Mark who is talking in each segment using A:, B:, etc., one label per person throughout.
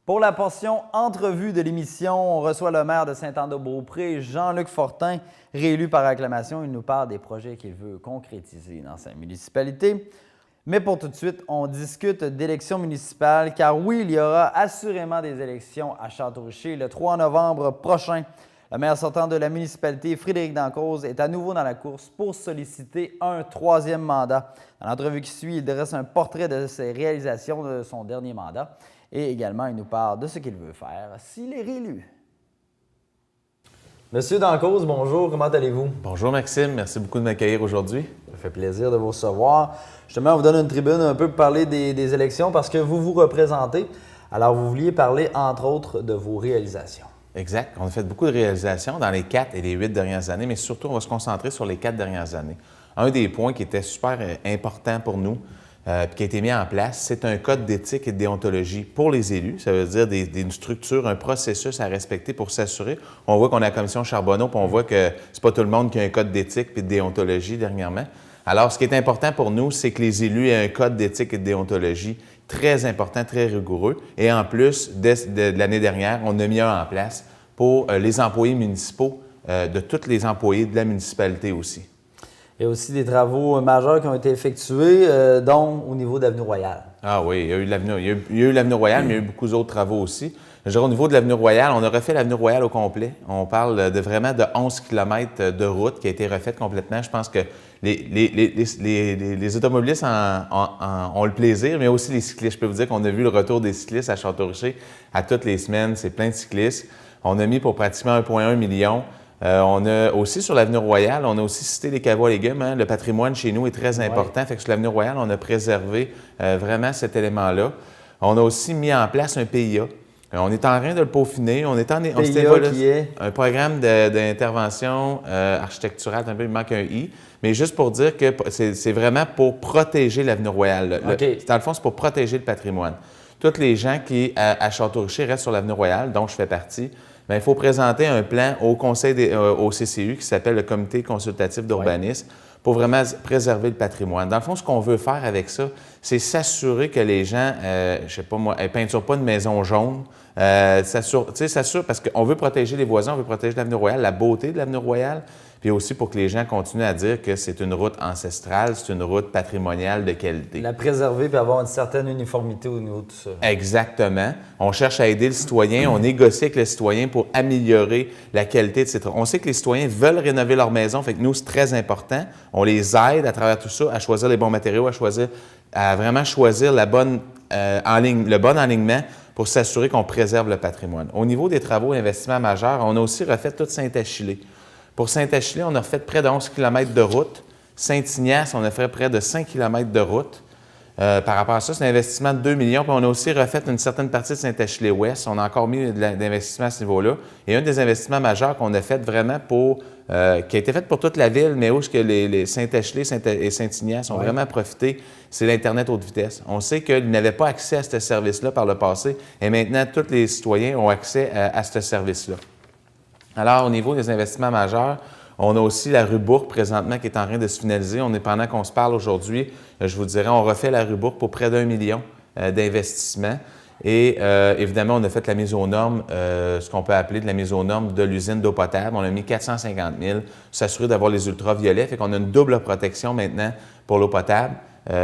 A: Pour la portion entrevue de l'émission, on reçoit le maire de Saint-Anne-de-Beaupré, Jean-Luc Fortin, réélu par acclamation. Il nous parle des projets qu'il veut concrétiser dans sa municipalité. Mais pour tout de suite, on discute d'élections municipales, car oui, il y aura assurément des élections à Château-Richer le 3 novembre prochain. Le maire sortant de la municipalité, Frédéric Dancause, est à nouveau dans la course pour solliciter un troisième mandat. Dans l'entrevue qui suit, il dresse un portrait de ses réalisations de son dernier mandat et également il nous parle de ce qu'il veut faire s'il est réélu. Monsieur Dancause, bonjour, comment allez-vous?
B: Bonjour Maxime, merci beaucoup de m'accueillir aujourd'hui.
A: Ça fait plaisir de vous recevoir. Justement, on vous donne une tribune un peu pour parler des élections parce que vous vous représentez. Alors, vous vouliez parler, entre autres, de vos réalisations.
B: Exact. On a fait beaucoup de réalisations dans les 4 et les 8 dernières années, mais surtout, on va se concentrer sur les 4 dernières années. Un des points qui était super important pour nous, qui a été mis en place, c'est un code d'éthique et de déontologie pour les élus. Ça veut dire une structure, un processus à respecter pour s'assurer. On voit qu'on a la commission Charbonneau, puis on voit que c'est pas tout le monde qui a un code d'éthique et de déontologie dernièrement. Alors, ce qui est important pour nous, c'est que les élus aient un code d'éthique et de déontologie très important, très rigoureux. Et en plus, de l'année dernière, on a mis un en place pour les employés municipaux, de tous les employés de la municipalité aussi.
A: Il y a aussi des travaux majeurs qui ont été effectués, dont au niveau d'Avenue Royale.
B: Ah oui, il y a eu l'Avenue Royale, mais il y a eu beaucoup d'autres travaux aussi. Je dirais, au niveau de l'Avenue Royale, on a refait l'Avenue Royale au complet. On parle vraiment de 11 km de route qui a été refaite complètement. Je pense que les automobilistes ont le plaisir, mais aussi les cyclistes. Je peux vous dire qu'on a vu le retour des cyclistes à Château-Richer à toutes les semaines. C'est plein de cyclistes. On a mis pour pratiquement 1,1 million. On a aussi sur l'Avenue Royale, on a aussi cité les caveaux à légumes. Hein. Le patrimoine chez nous est très important. Fait que sur l'Avenue Royale, on a préservé vraiment cet élément-là. On a aussi mis en place un PIA. On est en train de le peaufiner. On
A: est
B: un programme d'intervention architecturale. Un peu, il manque un I. Mais juste pour dire que c'est vraiment pour protéger l'Avenue Royale. Dans le fond, c'est pour protéger le patrimoine. Tous les gens qui, à Château-Richer, restent sur l'Avenue Royale, dont je fais partie, bien, il faut présenter un plan au au CCU qui s'appelle le Comité consultatif d'urbanisme pour vraiment préserver le patrimoine. Dans le fond, ce qu'on veut faire avec ça, c'est s'assurer que les gens, je sais pas moi, ne peinturent pas une maison jaune. S'assure parce qu'on veut protéger les voisins, on veut protéger l'Avenue Royale, la beauté de l'Avenue Royale, puis aussi pour que les gens continuent à dire que c'est une route ancestrale, c'est une route patrimoniale de qualité.
A: La préserver et avoir une certaine uniformité au niveau de tout ça.
B: Exactement. On cherche à aider le citoyen, on négocie avec le citoyen pour améliorer la qualité de cette route. On sait que les citoyens veulent rénover leur maison, fait que nous, c'est très important. On les aide à travers tout ça à choisir les bons matériaux, à vraiment choisir le bon alignement pour s'assurer qu'on préserve le patrimoine. Au niveau des travaux et investissements majeurs, on a aussi refait toute Saint-Achillée. Pour Saint-Achillée, on a refait près de 11 km de route. Saint-Ignace, on a fait près de 5 km de route. Par rapport à ça, c'est un investissement de 2 millions. Puis on a aussi refait une certaine partie de Saint-Achillée-Ouest. On a encore mis d'investissement à ce niveau-là. Et un des investissements majeurs qu'on a fait vraiment qui a été fait pour toute la ville, mais où les Saint-Achillée et Saint-Ignace ont vraiment profité, c'est l'Internet haute vitesse. On sait qu'ils n'avaient pas accès à ce service-là par le passé. Et maintenant, tous les citoyens ont accès à ce service-là. Alors, au niveau des investissements majeurs, on a aussi la rue Bourque présentement qui est en train de se finaliser. Pendant qu'on se parle aujourd'hui, je vous dirais, on refait la rue Bourque pour près d'1 million d'investissements. Et évidemment, on a fait la mise aux normes, ce qu'on peut appeler de la mise aux normes de l'usine d'eau potable. On a mis 450 000, s'assurer d'avoir les ultraviolets. Fait qu'on a une double protection maintenant pour l'eau potable,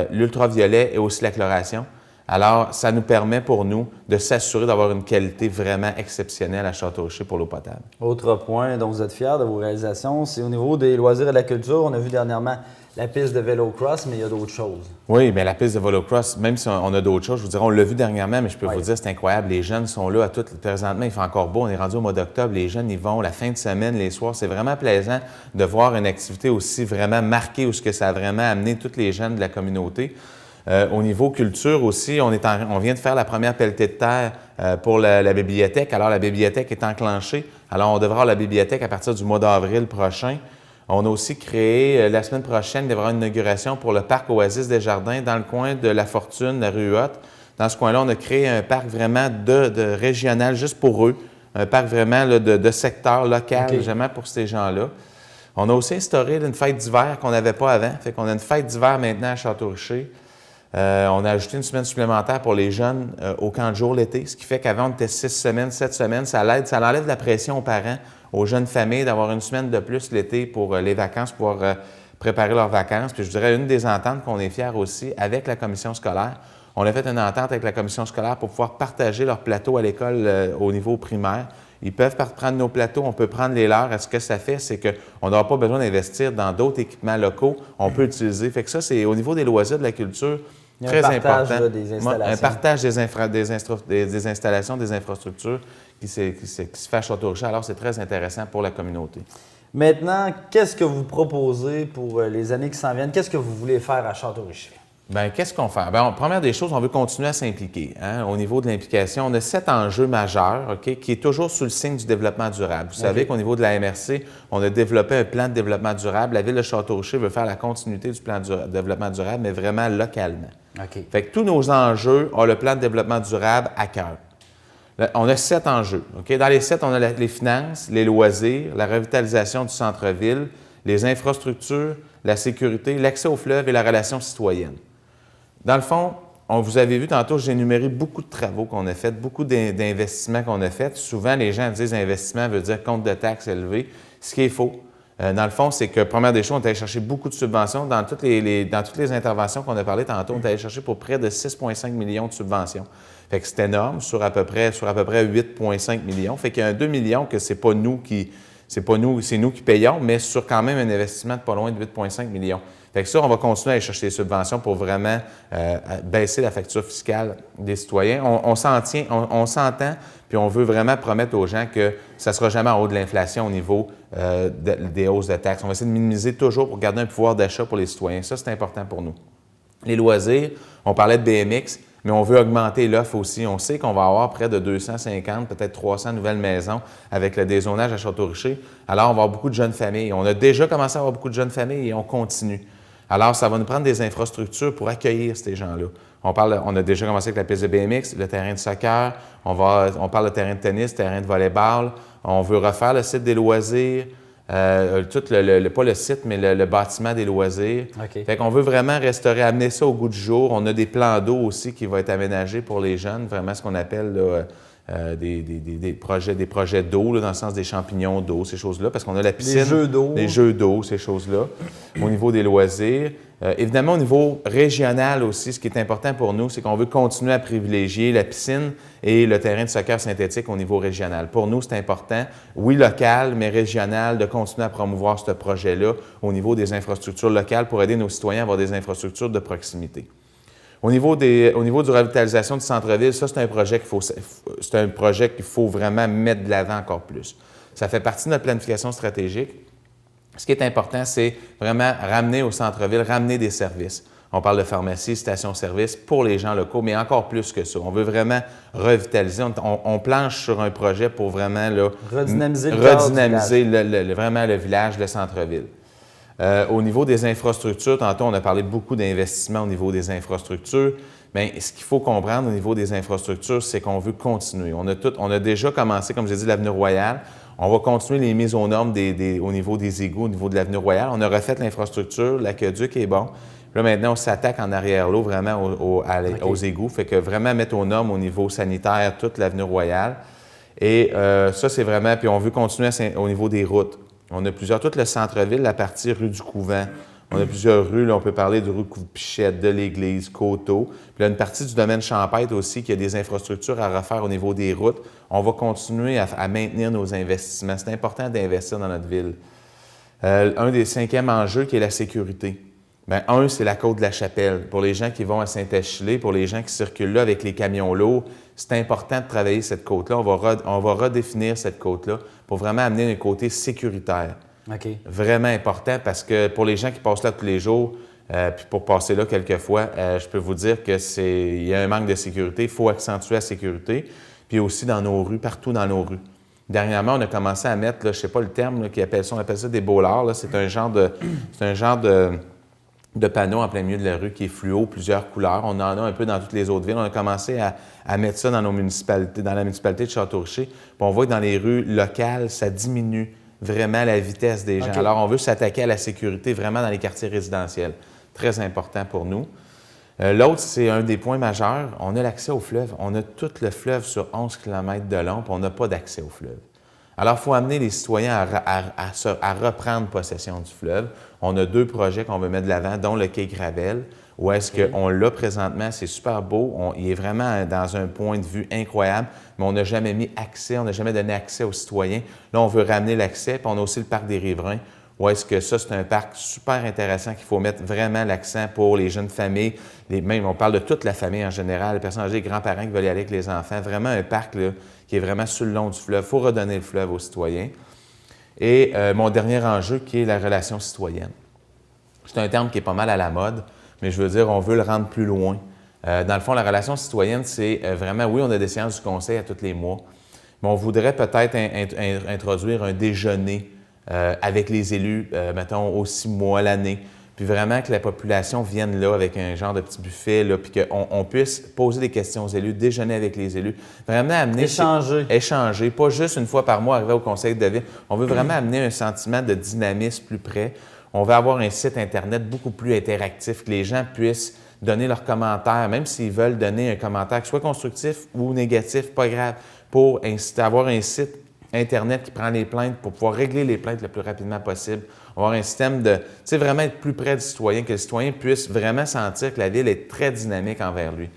B: l'ultraviolet et aussi la chloration. Alors, ça nous permet pour nous de s'assurer d'avoir une qualité vraiment exceptionnelle à Château-Richer pour l'eau potable.
A: Autre point dont vous êtes fiers de vos réalisations, c'est au niveau des loisirs et de la culture. On a vu dernièrement la piste de vélo-cross, mais il y a d'autres choses.
B: Oui, bien la piste de vélo-cross, même si on a d'autres choses, je vous dirais, on l'a vu dernièrement, mais je peux vous dire, c'est incroyable. Les jeunes sont là présentement, il fait encore beau, on est rendu au mois d'octobre, les jeunes y vont la fin de semaine, les soirs. C'est vraiment plaisant de voir une activité aussi vraiment marquée où ce que ça a vraiment amené tous les jeunes de la communauté. Au niveau culture aussi, on vient de faire la première pelletée de terre pour la bibliothèque. Alors, la bibliothèque est enclenchée. Alors, on devra avoir la bibliothèque à partir du mois d'avril prochain. On a aussi créé, la semaine prochaine, il y aura une inauguration pour le parc Oasis des Jardins dans le coin de La Fortune, la rue Haute. Dans ce coin-là, on a créé un parc vraiment de régional juste pour eux. Un parc vraiment là, de secteur local, vraiment pour ces gens-là. On a aussi instauré une fête d'hiver qu'on n'avait pas avant. Fait qu'on a une fête d'hiver maintenant à Château-Richer. On a ajouté une semaine supplémentaire pour les jeunes au camp de jour l'été, ce qui fait qu'avant, on était 6 semaines, 7 semaines. Ça enlève de la pression aux parents, aux jeunes familles, d'avoir une semaine de plus l'été pour les vacances, pouvoir préparer leurs vacances. Puis je dirais, une des ententes qu'on est fiers aussi avec la commission scolaire, on a fait une entente avec la commission scolaire pour pouvoir partager leur plateau à l'école au niveau primaire. Ils peuvent prendre nos plateaux, on peut prendre les leurs. Ce que ça fait, c'est qu'on n'aura pas besoin d'investir dans d'autres équipements locaux. On peut utiliser. Fait que ça, c'est au niveau des loisirs, de la culture, très important.
A: Là, des installations.
B: Un partage des installations, des infrastructures qui se fait à Château-Richer. Alors, c'est très intéressant pour la communauté.
A: Maintenant, qu'est-ce que vous proposez pour les années qui s'en viennent? Qu'est-ce que vous voulez faire à Château-Richer?
B: Bien, qu'est-ce qu'on fait? Bien, première des choses, on veut continuer à s'impliquer. Au niveau de l'implication, on a 7 enjeux majeurs, qui est toujours sous le signe du développement durable. Vous savez qu'au niveau de la MRC, on a développé un plan de développement durable. La Ville de Château-Richer veut faire la continuité du plan de développement durable, mais vraiment localement. Fait que tous nos enjeux ont le plan de développement durable à cœur. Là, on a 7 enjeux. Dans les 7, on a les finances, les loisirs, la revitalisation du centre-ville, les infrastructures, la sécurité, l'accès aux fleuves et la relation citoyenne. Dans le fond, vous avez vu tantôt, j'ai énuméré beaucoup de travaux qu'on a faits, beaucoup d'investissements qu'on a faits. Souvent, les gens disent investissement veut dire compte de taxes élevé, ce qui est faux. Dans le fond, c'est que, première des choses, on est allé chercher beaucoup de subventions. Dans toutes les interventions qu'on a parlé tantôt, on est allé chercher pour près de 6,5 millions de subventions. Fait que c'est énorme, sur à peu près 8,5 millions. Fait qu'il y a un 2 millions que c'est nous qui payons, mais sur quand même un investissement de pas loin de 8,5 millions. Fait que ça, on va continuer à aller chercher des subventions pour vraiment baisser la facture fiscale des citoyens. On s'entend, puis on veut vraiment promettre aux gens que ça ne sera jamais en haut de l'inflation au niveau des hausses de taxes. On va essayer de minimiser toujours pour garder un pouvoir d'achat pour les citoyens. Ça, c'est important pour nous. Les loisirs, on parlait de BMX, mais on veut augmenter l'offre aussi. On sait qu'on va avoir près de 250, peut-être 300 nouvelles maisons avec le dézonage à Château-Richer. Alors, on va avoir beaucoup de jeunes familles. On a déjà commencé à avoir beaucoup de jeunes familles et on continue. Alors, ça va nous prendre des infrastructures pour accueillir ces gens-là. On a déjà commencé avec la piste de BMX, le terrain de soccer, on parle de terrain de tennis, terrain de volleyball. On veut refaire le site des loisirs, pas le site, mais le bâtiment des loisirs. Fait qu'on veut vraiment restaurer, amener ça au goût du jour. On a des plans d'eau aussi qui vont être aménagés pour les jeunes, vraiment ce qu'on appelle là, des projets d'eau, dans le sens des champignons d'eau, ces choses-là, parce qu'on a la piscine. Des jeux d'eau, ces choses-là, au niveau des loisirs. Évidemment, au niveau régional aussi, ce qui est important pour nous, c'est qu'on veut continuer à privilégier la piscine et le terrain de soccer synthétique au niveau régional. Pour nous, c'est important, oui, local, mais régional, de continuer à promouvoir ce projet-là au niveau des infrastructures locales pour aider nos citoyens à avoir des infrastructures de proximité. Au niveau de la revitalisation du centre-ville, ça, c'est un projet qu'il faut vraiment mettre de l'avant encore plus. Ça fait partie de notre planification stratégique. Ce qui est important, c'est vraiment ramener au centre-ville, ramener des services. On parle de pharmacie, station-service pour les gens locaux, mais encore plus que ça. On veut vraiment revitaliser. On planche sur un projet pour vraiment redynamiser vraiment le village, le centre-ville. Au niveau des infrastructures, tantôt, on a parlé beaucoup d'investissements au niveau des infrastructures. Bien, ce qu'il faut comprendre au niveau des infrastructures, c'est qu'on veut continuer. On a déjà commencé, comme j'ai dit, l'avenue Royale. On va continuer les mises aux normes au niveau des égouts, au niveau de l'avenue Royale. On a refait l'infrastructure, l'aqueduc est bon. Là, maintenant, on s'attaque en arrière-l'eau vraiment aux égouts. Fait que vraiment mettre aux normes au niveau sanitaire toute l'avenue Royale. Et ça, c'est vraiment... Puis on veut continuer au niveau des routes. On a plusieurs... Tout le centre-ville, la partie rue du Couvent. On a plusieurs rues. Là, on peut parler de rue Coupe-Pichette, de l'Église, Coteau. Puis là, une partie du domaine Champêtre aussi, qui a des infrastructures à refaire au niveau des routes. On va continuer à maintenir nos investissements. C'est important d'investir dans notre ville. Un des 5e enjeux, qui est la sécurité. Bien, c'est la côte de la Chapelle. Pour les gens qui vont à Saint-Achille, pour les gens qui circulent là avec les camions lourds, c'est important de travailler cette côte-là. On va redéfinir cette côte-là pour vraiment amener un côté sécuritaire. Vraiment important parce que pour les gens qui passent là tous les jours, puis pour passer là quelquefois, je peux vous dire qu'il y a un manque de sécurité. Il faut accentuer la sécurité. Puis aussi dans nos rues, partout dans nos rues. Dernièrement, on a commencé à mettre, là, je ne sais pas le terme, là, on appelle ça des bollards. C'est un genre de panneau en plein milieu de la rue qui est fluo, plusieurs couleurs. On en a un peu dans toutes les autres villes. On a commencé à mettre ça dans nos municipalités, dans la municipalité de Château-Richer. Puis on voit que dans les rues locales, ça diminue vraiment la vitesse des gens. Alors, on veut s'attaquer à la sécurité vraiment dans les quartiers résidentiels. Très important pour nous. L'autre, c'est un des points majeurs, on a l'accès au fleuve. On a tout le fleuve sur 11 km de long, puis on n'a pas d'accès au fleuve. Alors, il faut amener les citoyens à reprendre possession du fleuve. On a 2 projets qu'on veut mettre de l'avant, dont le quai Gravel, où est-ce qu'on l'a présentement, c'est super beau, il est vraiment dans un point de vue incroyable, mais on n'a jamais mis accès, on n'a jamais donné accès aux citoyens. Là, on veut ramener l'accès, puis on a aussi le parc des Riverains, où est-ce que ça, c'est un parc super intéressant qu'il faut mettre vraiment l'accent pour les jeunes familles, même on parle de toute la famille en général, les personnes âgées, les grands-parents qui veulent y aller avec les enfants, vraiment un parc là, qui est vraiment sur le long du fleuve. Il faut redonner le fleuve aux citoyens. Et mon dernier enjeu, qui est la relation citoyenne. C'est un terme qui est pas mal à la mode, mais je veux dire, on veut le rendre plus loin. Dans le fond, la relation citoyenne, c'est vraiment, oui, on a des séances du conseil à tous les mois, mais on voudrait peut-être introduire un déjeuner avec les élus, mettons, aux 6 mois, l'année, puis vraiment que la population vienne là avec un genre de petit buffet, là, puis qu'on puisse poser des questions aux élus, déjeuner avec les élus, vraiment amener... Échanger, pas juste une fois par mois arriver au conseil de ville. On veut vraiment amener un sentiment de dynamisme plus près. On veut avoir un site Internet beaucoup plus interactif, que les gens puissent donner leurs commentaires, même s'ils veulent donner un commentaire, que ce soit constructif ou négatif, pas grave, pour avoir un site Internet qui prend les plaintes pour pouvoir régler les plaintes le plus rapidement possible. Avoir un système de, tu sais, vraiment être plus près du citoyen, que le citoyen puisse vraiment sentir que la ville est très dynamique envers lui.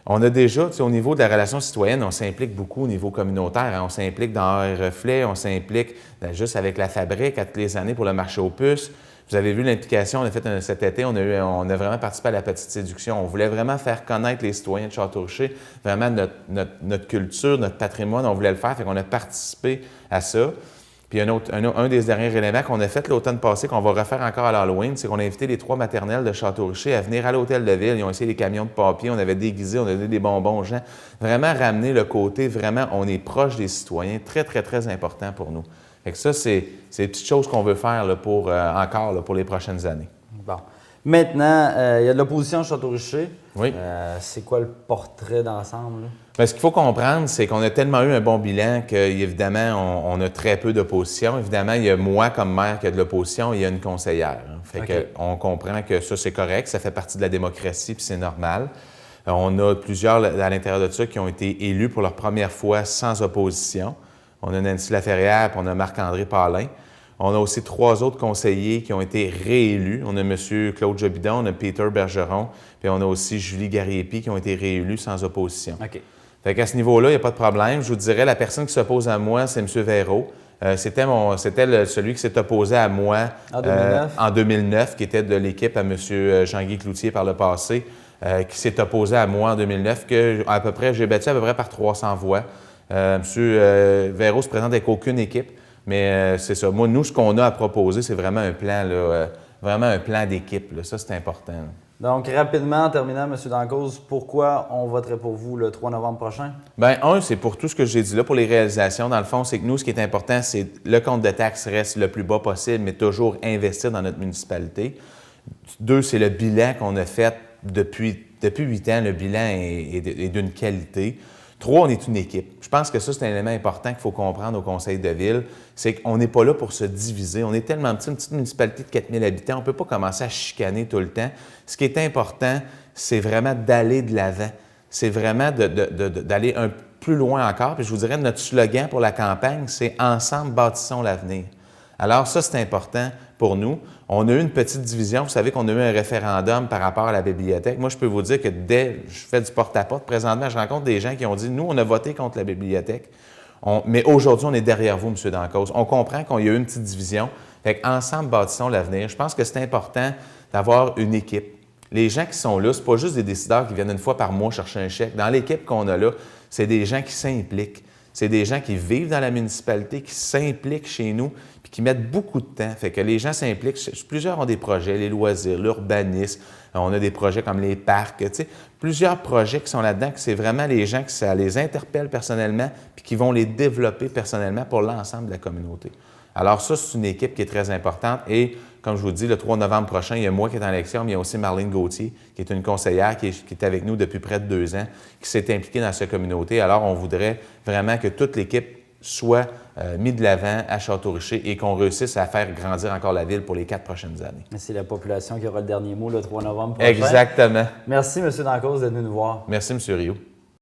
B: On a déjà, tu sais, au niveau de la relation citoyenne, on s'implique beaucoup au niveau communautaire. Hein. On s'implique dans un reflet, on s'implique juste avec la fabrique à toutes les années pour le marché aux puces. Vous avez vu l'implication, on a fait cet été, on a vraiment participé à la petite séduction. On voulait vraiment faire connaître les citoyens de Château-Richer, vraiment notre culture, notre patrimoine, on voulait le faire, fait qu'on a participé à ça. Puis un des derniers éléments qu'on a fait l'automne passé, qu'on va refaire encore à l'Halloween, c'est qu'on a invité les 3 maternelles de Château-Richer à venir à l'hôtel de ville. Ils ont essayé les camions de papier, on avait déguisé, on a donné des bonbons aux gens. Vraiment ramener le côté, vraiment, on est proche des citoyens, très, très, très important pour nous. Fait que ça, c'est des petites choses qu'on veut faire là, pour les prochaines années.
A: Bon. Maintenant, il y a de l'opposition à Château-Richer.
B: Oui.
A: C'est quoi le portrait d'ensemble?
B: Bien, ce qu'il faut comprendre, c'est qu'on a tellement eu un bon bilan qu'évidemment, on a très peu d'opposition. Évidemment, il y a moi comme maire qui a de l'opposition et il y a une conseillère. Hein. Fait qu'on comprend que ça, c'est correct, ça fait partie de la démocratie puis c'est normal. On a plusieurs à l'intérieur de ça qui ont été élus pour leur première fois sans opposition. On a Nancy Laferrière puis on a Marc-André Paulin. On a aussi 3 autres conseillers qui ont été réélus. On a M. Claude Jobidon, on a Peter Bergeron, puis on a aussi Julie Gariepi qui ont été réélus sans opposition.
A: OK.
B: Fait qu'à ce niveau-là, il n'y a pas de problème. Je vous dirais, la personne qui s'oppose à moi, c'est M. Véraud. C'était celui qui s'est opposé à moi en 2009, qui était de l'équipe à M. Jean-Guy Cloutier par le passé, qui s'est opposé à moi en 2009, que j'ai battu à peu près par 300 voix. M. Véraud se présente avec aucune équipe. Mais c'est ça. Moi, nous, ce qu'on a à proposer, c'est vraiment un plan, vraiment un plan d'équipe. Ça, c'est important. Là.
A: Donc, rapidement, en terminant, M. Dancause, pourquoi on voterait pour vous le 3 novembre prochain?
B: Bien, c'est pour tout ce que j'ai dit là, pour les réalisations. Dans le fond, c'est que nous, ce qui est important, c'est le compte de taxes reste le plus bas possible, mais toujours investir dans notre municipalité. 2, c'est le bilan qu'on a fait depuis 8 ans. Le bilan est d'une qualité. 3, on est une équipe. Je pense que ça, c'est un élément important qu'il faut comprendre au conseil de ville. C'est qu'on n'est pas là pour se diviser. On est tellement petit, une petite municipalité de 4000 habitants, on ne peut pas commencer à chicaner tout le temps. Ce qui est important, c'est vraiment d'aller de l'avant. C'est vraiment d'aller un plus loin encore. Puis je vous dirais, notre slogan pour la campagne, c'est « Ensemble, bâtissons l'avenir ». Alors ça, c'est important pour nous. On a eu une petite division. Vous savez qu'on a eu un référendum par rapport à la bibliothèque. Moi, je peux vous dire que je fais du porte-à-porte présentement, je rencontre des gens qui ont dit « Nous, on a voté contre la bibliothèque, mais aujourd'hui, on est derrière vous, M. Dancause. » On comprend qu'il y a eu une petite division. Fait qu'ensemble, bâtissons l'avenir. Je pense que c'est important d'avoir une équipe. Les gens qui sont là, ce n'est pas juste des décideurs qui viennent une fois par mois chercher un chèque. Dans l'équipe qu'on a là, c'est des gens qui s'impliquent. C'est des gens qui vivent dans la municipalité, qui s'impliquent chez nous, puis qui mettent beaucoup de temps. Fait que les gens s'impliquent. Plusieurs ont des projets, les loisirs, l'urbanisme. On a des projets comme les parcs. Tu sais, plusieurs projets qui sont là-dedans, que c'est vraiment les gens qui ça les interpelle personnellement, puis qui vont les développer personnellement pour l'ensemble de la communauté. Alors ça, c'est une équipe qui est très importante. Et comme je vous dis, le 3 novembre prochain, il y a moi qui est en élection, mais il y a aussi Marlène Gauthier, qui est une conseillère qui est avec nous depuis près de 2 ans, qui s'est impliquée dans cette communauté. Alors, on voudrait vraiment que toute l'équipe soit mis de l'avant à Château-Richer et qu'on réussisse à faire grandir encore la ville pour les 4 prochaines années.
A: C'est la population qui aura le dernier mot le 3 novembre prochain.
B: Exactement.
A: Merci, M. Dancause, d'être venu nous voir.
B: Merci, M. Rioux.